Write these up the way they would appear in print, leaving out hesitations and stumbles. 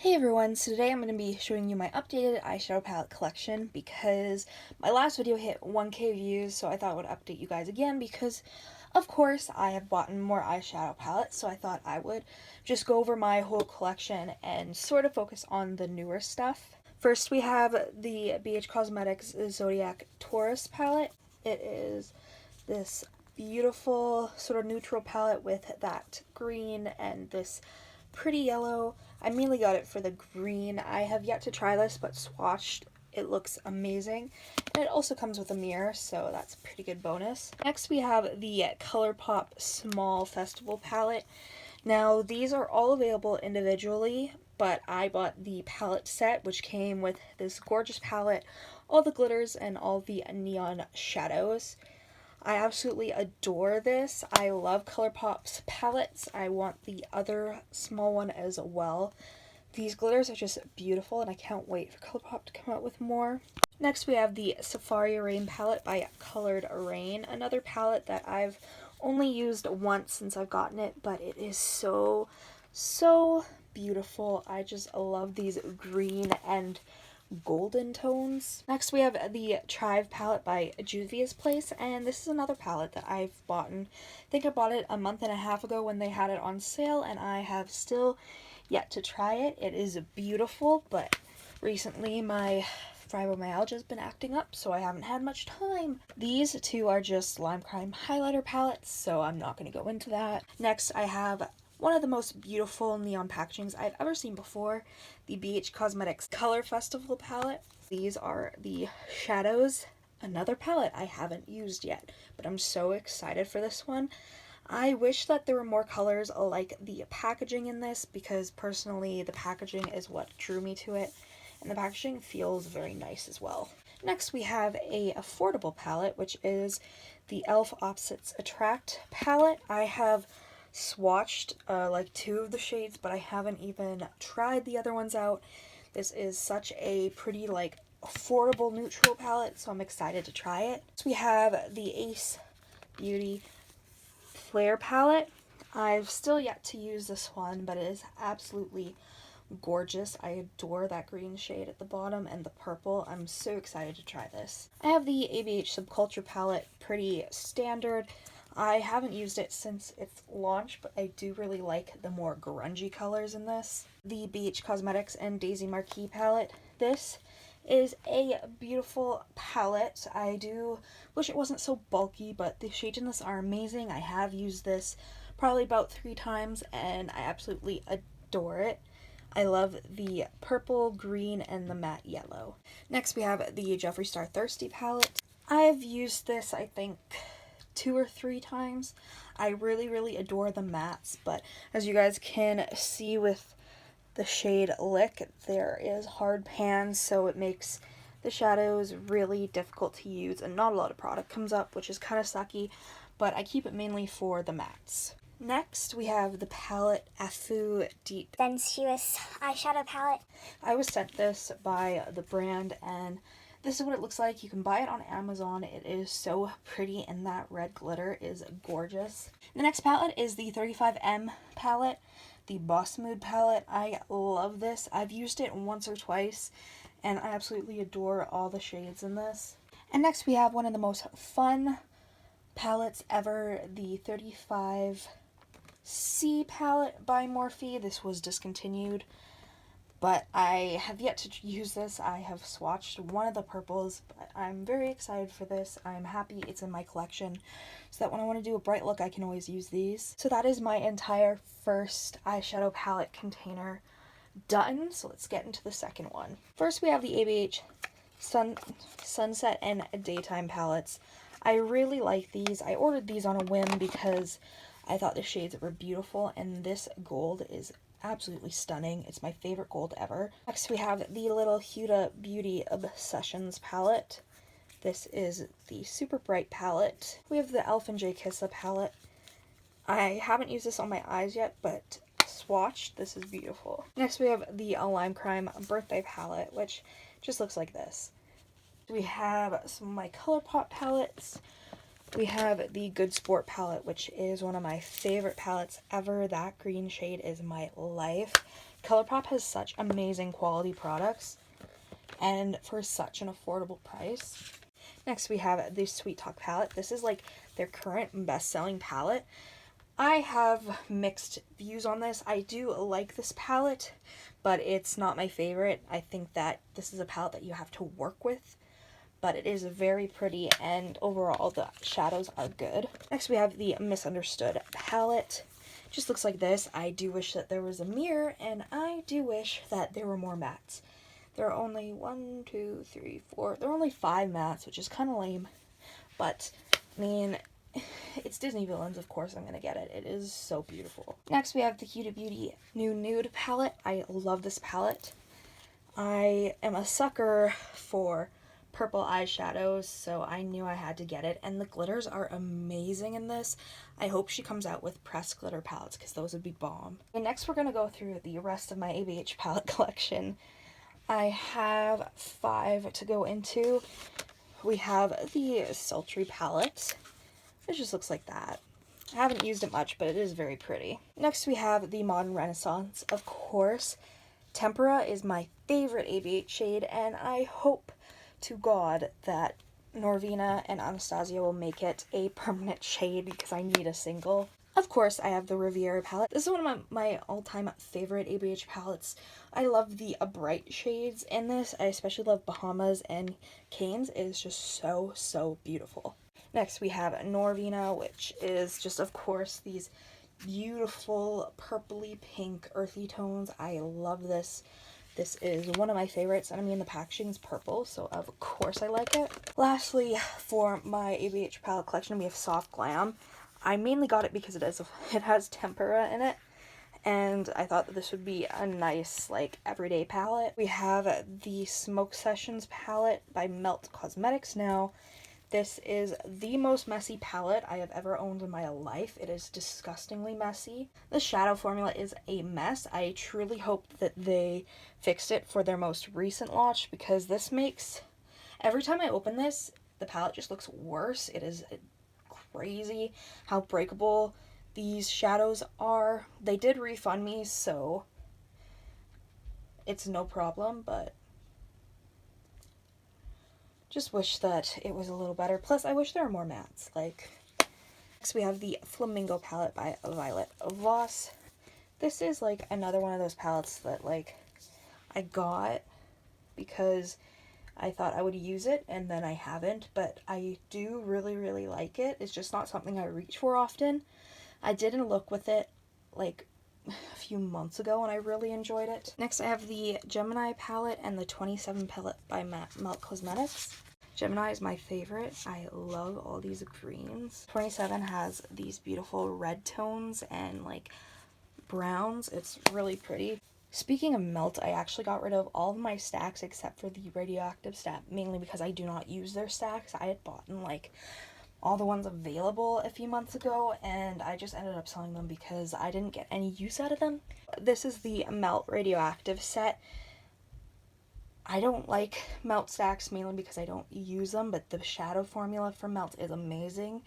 Hey everyone, so today I'm going to be showing you my updated eyeshadow palette collection because my last video hit 1K views, so I thought I would update you guys again because, of course, I have bought more eyeshadow palettes, so I thought I would just go over my whole collection and sort of focus on the newer stuff. First, we have the BH Cosmetics Zodiac Taurus palette. It is this beautiful sort of neutral palette with that green and this pretty yellow. I mainly got it for the green. I have yet to try this, but swatched, it looks amazing. And it also comes with a mirror, so that's a pretty good bonus. Next we have the ColourPop Small Festival palette. Now these are all available individually, but I bought the palette set, which came with this gorgeous palette, all the glitters and all the neon shadows. I absolutely adore this. I love ColourPop's palettes. I want the other small one as well. These glitters are just beautiful and I can't wait for ColourPop to come out with more. Next we have the Safari Rain palette by Colored Rain, another palette that I've only used once since I've gotten it, but it is so beautiful. I just love these green and golden tones. Next we have the Trive palette by Juvia's Place, and this is another palette that I've bought. I think I bought it a month and a half ago when they had it on sale, and I have still yet to try it. It is beautiful, but recently my fibromyalgia has been acting up, so I haven't had much time. These two are just Lime Crime highlighter palettes, so I'm not going to go into that. Next I have one of the most beautiful neon packagings I've ever seen before, the BH Cosmetics Color Festival palette. These are the shadows, another palette I haven't used yet, but I'm so excited for this one. I wish that there were more colors like the packaging in this, because personally the packaging is what drew me to it, and the packaging feels very nice as well. Next we have a affordable palette, which is the e.l.f. Opposites Attract palette. I have swatched like two of the shades, but I haven't even tried the other ones out. This is such a pretty like affordable neutral palette, so I'm excited to try it. So we have the Ace Beauty Flare palette. I've still yet to use this one, but it is absolutely gorgeous. I adore that green shade at the bottom and the purple. I'm so excited to try this. I have the ABH Subculture palette, pretty standard. I haven't used it since its launch, but I do really like the more grungy colors in this. The BH Cosmetics and Daisy Marquis palette. This is a beautiful palette. I do wish it wasn't so bulky, but the shades in this are amazing. I have used this probably about 3 times and I absolutely adore it. I love the purple, green, and the matte yellow. Next we have the Jeffree Star Thirsty palette. I've used this, I think, 2 or 3 times. I really adore the mattes, but as you guys can see with the shade Lick, there is hard pans, so it makes the shadows really difficult to use and not a lot of product comes up, which is kind of sucky, but I keep it mainly for the mattes. Next, we have the palette Afu Deep Sensuous eyeshadow palette. I was sent this by the brand, and this is what it looks like. You can buy it on Amazon. It is so pretty, and that red glitter is gorgeous. The next palette is the 35M palette, the Boss Mood palette. I love this. I've used it once or twice, and I absolutely adore all the shades in this. And next we have one of the most fun palettes ever, the 35C palette by Morphe. This was discontinued, but I have yet to use this. I have swatched one of the purples, but I'm very excited for this. I'm happy it's in my collection so that when I want to do a bright look, I can always use these. So that is my entire first eyeshadow palette container done. So let's get into the second one. First we have the ABH Sunset and Daytime palettes. I really like these. I ordered these on a whim because I thought the shades were beautiful, and this gold is absolutely stunning. It's my favorite gold ever. Next we have the Little Huda Beauty Obsessions palette. This is the Super Bright palette. We have the Elf and J. Kissa palette. I haven't used this on my eyes yet, but swatched, this is beautiful. Next we have the Lime Crime Birthday palette, which just looks like this. We have some of my ColourPop palettes. We have the Good Sport palette, which is one of my favorite palettes ever. That green shade is my life. ColourPop has such amazing quality products and for such an affordable price. Next we have the Sweet Talk palette. This is like their current best-selling palette. I have mixed views on this. I do like this palette, but it's not my favorite. I think that this is a palette that you have to work with, but it is very pretty and overall the shadows are good. Next we have the Misunderstood palette. Just looks like this. I do wish that there was a mirror, and I do wish that there were more mattes. There are only 1, 2, 3, 4. There are only 5 mattes, which is kind of lame. But, I mean, it's Disney Villains, of course I'm going to get it. It is so beautiful. Next, we have the Huda Beauty New Nude palette. I love this palette. I am a sucker for purple eyeshadows, so I knew I had to get it. And the glitters are amazing in this. I hope she comes out with pressed glitter palettes, because those would be bomb. And next, we're going to go through the rest of my ABH palette collection. I have 5 to go into. We have the Sultry palette. It just looks like that. I haven't used it much, but it is very pretty. Next we have the Modern Renaissance, of course. Tempera is my favorite ABH shade, and I hope to God that Norvina and Anastasia will make it a permanent shade because I need a single. Of course, I have the Riviera palette. This is one of my all-time favorite ABH palettes. I love the bright shades in this. I especially love Bahamas and Canes. It is just so, so beautiful. Next, we have Norvina, which is just, of course, these beautiful purpley pink earthy tones. I love this. This is one of my favorites, and I mean the packaging is purple, so of course I like it. Lastly, for my ABH palette collection, we have Soft Glam. I mainly got it because it has tempera in it, and I thought that this would be a nice, like, everyday palette. We have the Smoke Sessions palette by Melt Cosmetics. Now, this is the most messy palette I have ever owned in my life. It is disgustingly messy. The shadow formula is a mess. I truly hope that they fixed it for their most recent launch, because this makes... Every time I open this, the palette just looks worse. It is crazy how breakable these shadows are. They did refund me, so it's no problem, but just wish that it was a little better. Plus, I wish there were more mattes. Like, next we have the Flamingo palette by Violet Voss. This is like another one of those palettes that, like, I got because I thought I would use it, and then I haven't, but I do really, really like it. It's just not something I reach for often. I did a look with it, like, a few months ago, and I really enjoyed it. Next, I have the Gemini palette and the 27 palette by Melt Cosmetics. Gemini is my favorite. I love all these greens. 27 has these beautiful red tones and, like, browns. It's really pretty. Speaking of Melt, I actually got rid of all of my stacks except for the radioactive stack, mainly because I do not use their stacks. I had bought like all the ones available a few months ago, and I just ended up selling them because I didn't get any use out of them. This is the Melt radioactive set. I don't like Melt stacks mainly because I don't use them, but the shadow formula for Melt is amazing.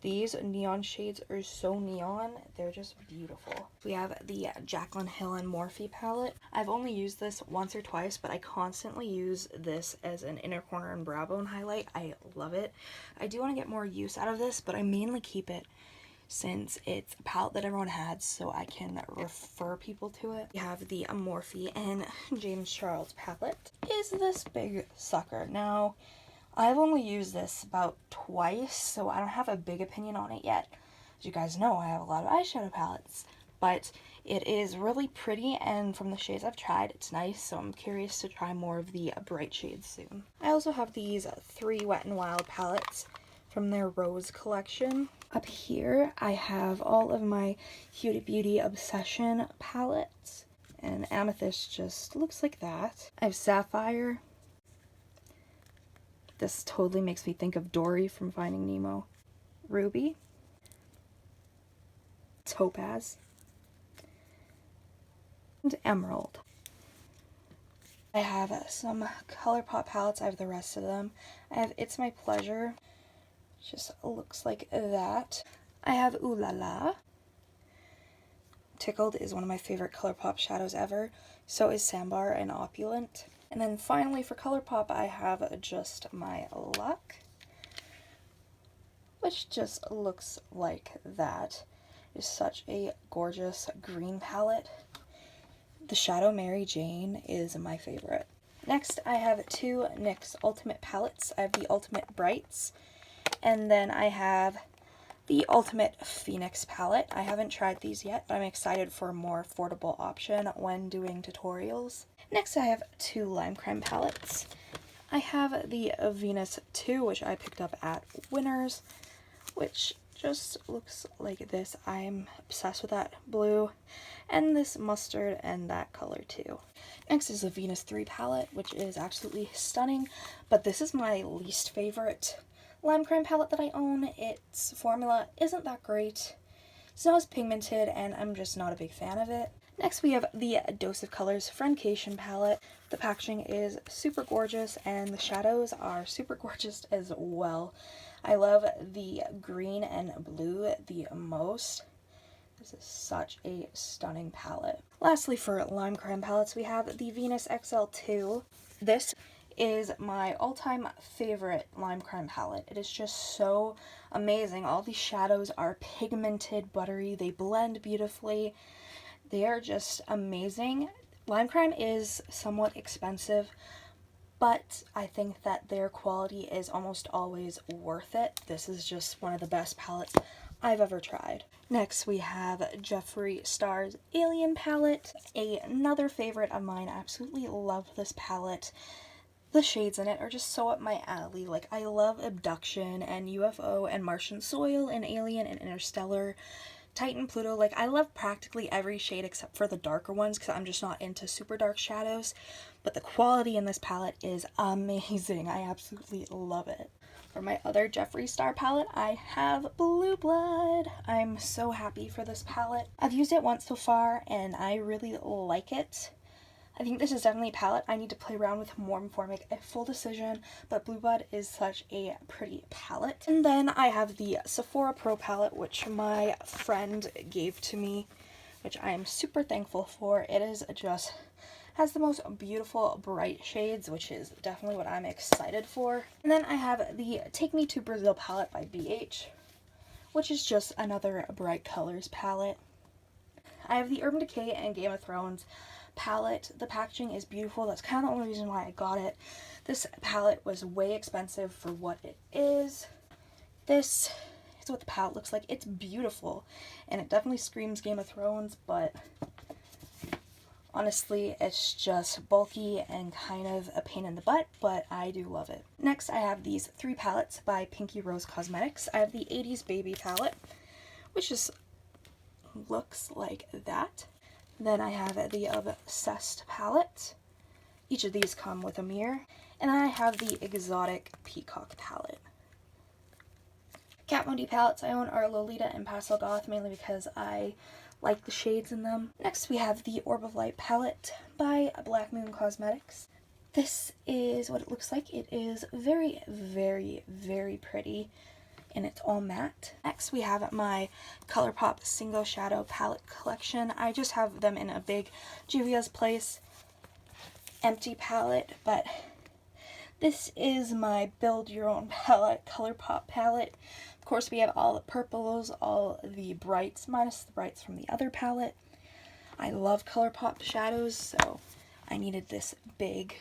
These neon shades are so neon, they're just beautiful. We have the Jaclyn Hill and Morphe palette. I've only used this once or twice, but I constantly use this as an inner corner and brow bone highlight. I love it. I do want to get more use out of this, but I mainly keep it since it's a palette that everyone had, so I can refer people to it. We have the Morphe and James Charles palette. Is this big sucker? Now, I've only used this about twice, so I don't have a big opinion on it yet. As you guys know, I have a lot of eyeshadow palettes, but it is really pretty, and from the shades I've tried, it's nice, so I'm curious to try more of the bright shades soon. I also have these 3 Wet n Wild palettes from their Rose collection. Up here, I have all of my Huda Beauty Obsession palettes, and Amethyst just looks like that. I have Sapphire. This totally makes me think of Dory from Finding Nemo. Ruby. Topaz. And Emerald. I have some ColourPop palettes. I have the rest of them. I have It's My Pleasure. Just looks like that. I have Ooh La La. Tickled is one of my favorite ColourPop shadows ever. So is Sambar and Opulent. And then finally for ColourPop, I have Just My Luck, which just looks like that. It's such a gorgeous green palette. The Shadow Mary Jane is my favorite. Next, I have two NYX Ultimate palettes. I have the Ultimate Brights, and then I have the Ultimate Phoenix palette. I haven't tried these yet, but I'm excited for a more affordable option when doing tutorials. Next, I have two Lime Crime palettes. I have the Venus 2, which I picked up at Winners, which just looks like this. I'm obsessed with that blue, and this mustard, and that color too. Next is the Venus 3 palette, which is absolutely stunning, but this is my least favorite Lime Crime palette that I own. Its formula isn't that great. It's not as pigmented, and I'm just not a big fan of it. Next, we have the Dose of Colors Friendcation palette. The packaging is super gorgeous, and the shadows are super gorgeous as well. I love the green and blue the most. This is such a stunning palette. Lastly, for Lime Crime palettes, we have the Venus XL2. This is my all-time favorite Lime Crime palette. It is just so amazing. All these shadows are pigmented, buttery, they blend beautifully. They are just amazing. Lime Crime is somewhat expensive, but I think that their quality is almost always worth it. This is just one of the best palettes I've ever tried. Next, we have Jeffree Star's Alien palette, another favorite of mine. I absolutely love this palette. The shades in it are just so up my alley. Like, I love Abduction and UFO and Martian Soil and Alien and Interstellar, Titan, Pluto. Like, I love practically every shade except for the darker ones because I'm just not into super dark shadows. But the quality in this palette is amazing. I absolutely love it. For my other Jeffree Star palette, I have Blue Blood. I'm so happy for this palette. I've used it once so far, and I really like it. I think this is definitely a palette I need to play around with more before I make a full decision, but Blue Blood is such a pretty palette. And then I have the Sephora Pro palette, which my friend gave to me, which I am super thankful for. It is just has the most beautiful bright shades, which is definitely what I'm excited for. And then I have the Take Me to Brazil palette by BH, which is just another bright colors palette. I have the Urban Decay and Game of Thrones palette. The packaging is beautiful. That's kind of the only reason why I got it. This palette was way expensive for what it is. This is what the palette looks like. It's beautiful, and it definitely screams Game of Thrones, but honestly, it's just bulky and kind of a pain in the butt, but I do love it. Next, I have these three palettes by Pinky Rose Cosmetics. I have the 80s Baby palette, which just looks like that. Then I have the Obsessed palette. Each of these come with a mirror. And I have the Exotic Peacock palette. Kat Von D palettes I own are Lolita and Pastel Goth, mainly because I like the shades in them. Next, we have the Orb of Light palette by Black Moon Cosmetics. This is what it looks like. It is very, very, very pretty, and it's all matte. Next, we have my ColourPop Single Shadow palette collection. I just have them in a big Juvia's Place empty palette, but this is my Build Your Own palette, ColourPop palette. Of course, we have all the purples, all the brights, minus the brights from the other palette. I love ColourPop shadows, so I needed this big,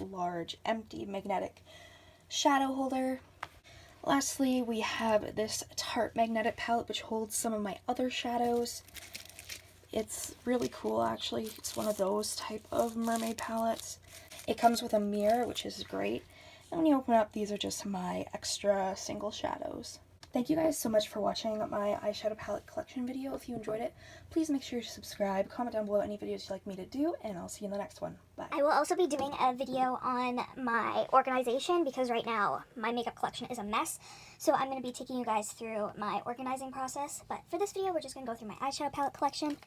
large, empty magnetic shadow holder. Lastly, we have this Tarte Magnetic palette, which holds some of my other shadows. It's really cool, actually. It's one of those type of mermaid palettes. It comes with a mirror, which is great. And when you open up, these are just my extra single shadows. Thank you guys so much for watching my eyeshadow palette collection video. If you enjoyed it, please make sure to subscribe, comment down below any videos you'd like me to do, and I'll see you in the next one. Bye. I will also be doing a video on my organization because right now my makeup collection is a mess. So I'm going to be taking you guys through my organizing process. But for this video, we're just going to go through my eyeshadow palette collection.